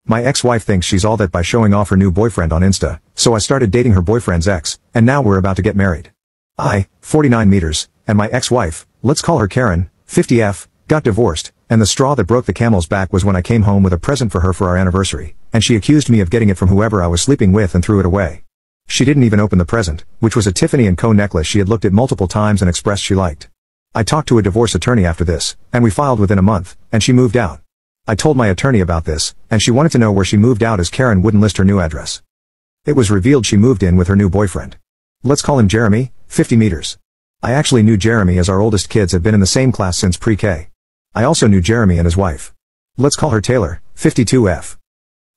My ex-wife thinks she's all that by showing off her new boyfriend on Insta, so I started dating her boyfriend's ex, and now we're about to get married. I, 49 meters, and my ex-wife, let's call her Karen, 50F, got divorced, and the straw that broke the camel's back was when I came home with a present for her for our anniversary, and she accused me of getting it from whoever I was sleeping with and threw it away. She didn't even open the present, which was a Tiffany & Co. necklace she had looked at multiple times and expressed she liked. I talked to a divorce attorney after this, and we filed within a month, and she moved out. I told my attorney about this, and she wanted to know where she moved out as Karen wouldn't list her new address. It was revealed she moved in with her new boyfriend. Let's call him Jeremy, 50 meters. I actually knew Jeremy as our oldest kids have been in the same class since pre-K. I also knew Jeremy and his wife. Let's call her Taylor, 52F.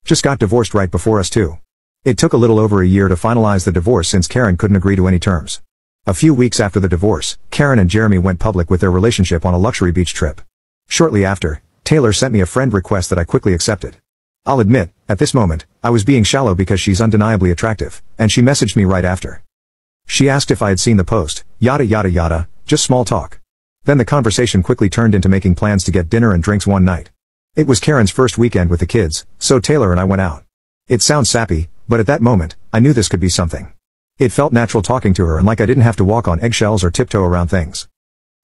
Just got divorced right before us too. It took a little over a year to finalize the divorce since Karen couldn't agree to any terms. A few weeks after the divorce, Karen and Jeremy went public with their relationship on a luxury beach trip. Shortly after, Taylor sent me a friend request that I quickly accepted. I'll admit, at this moment, I was being shallow because she's undeniably attractive, and she messaged me right after. She asked if I had seen the post, yada yada yada, just small talk. Then the conversation quickly turned into making plans to get dinner and drinks one night. It was Karen's first weekend with the kids, so Taylor and I went out. It sounds sappy, but at that moment, I knew this could be something. It felt natural talking to her and like I didn't have to walk on eggshells or tiptoe around things.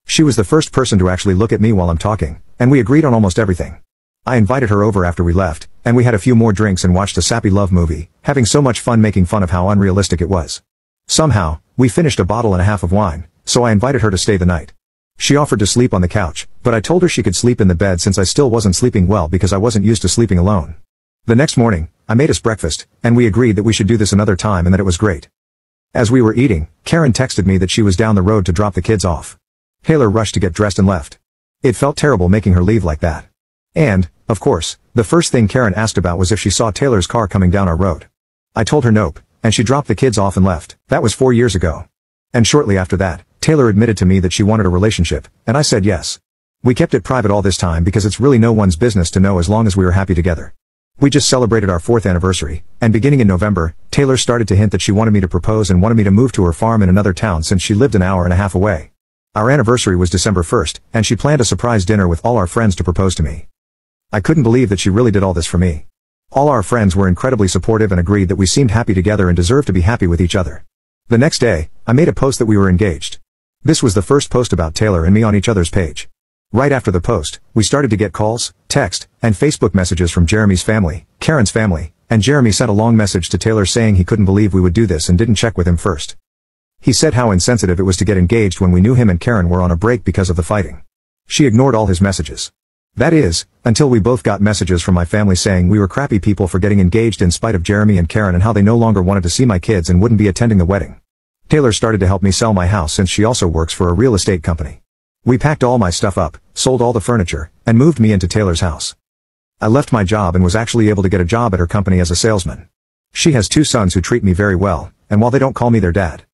She was the first person to actually look at me while I'm talking, and we agreed on almost everything. I invited her over after we left, and we had a few more drinks and watched a sappy love movie, having so much fun making fun of how unrealistic it was. Somehow, we finished a bottle and a half of wine, so I invited her to stay the night. She offered to sleep on the couch, but I told her she could sleep in the bed since I still wasn't sleeping well because I wasn't used to sleeping alone. The next morning, I made us breakfast, and we agreed that we should do this another time and that it was great. As we were eating, Karen texted me that she was down the road to drop the kids off. Taylor rushed to get dressed and left. It felt terrible making her leave like that. And, of course, the first thing Karen asked about was if she saw Taylor's car coming down our road. I told her nope, and she dropped the kids off and left. That was 4 years ago. And shortly after that, Taylor admitted to me that she wanted a relationship, and I said yes. We kept it private all this time because it's really no one's business to know as long as we were happy together. We just celebrated our 4th anniversary, and beginning in November, Taylor started to hint that she wanted me to propose and wanted me to move to her farm in another town since she lived an hour and a half away. Our anniversary was December 1st, and she planned a surprise dinner with all our friends to propose to me. I couldn't believe that she really did all this for me. All our friends were incredibly supportive and agreed that we seemed happy together and deserved to be happy with each other. The next day, I made a post that we were engaged. This was the first post about Taylor and me on each other's page. Right after the post, we started to get calls, text, and Facebook messages from Jeremy's family, Karen's family, and Jeremy sent a long message to Taylor saying he couldn't believe we would do this and didn't check with him first. He said how insensitive it was to get engaged when we knew him and Karen were on a break because of the fighting. She ignored all his messages. That is, until we both got messages from my family saying we were crappy people for getting engaged in spite of Jeremy and Karen and how they no longer wanted to see my kids and wouldn't be attending the wedding. Taylor started to help me sell my house since she also works for a real estate company. We packed all my stuff up, sold all the furniture, and moved me into Taylor's house. I left my job and was actually able to get a job at her company as a salesman. She has 2 sons who treat me very well, and while they don't call me their dad,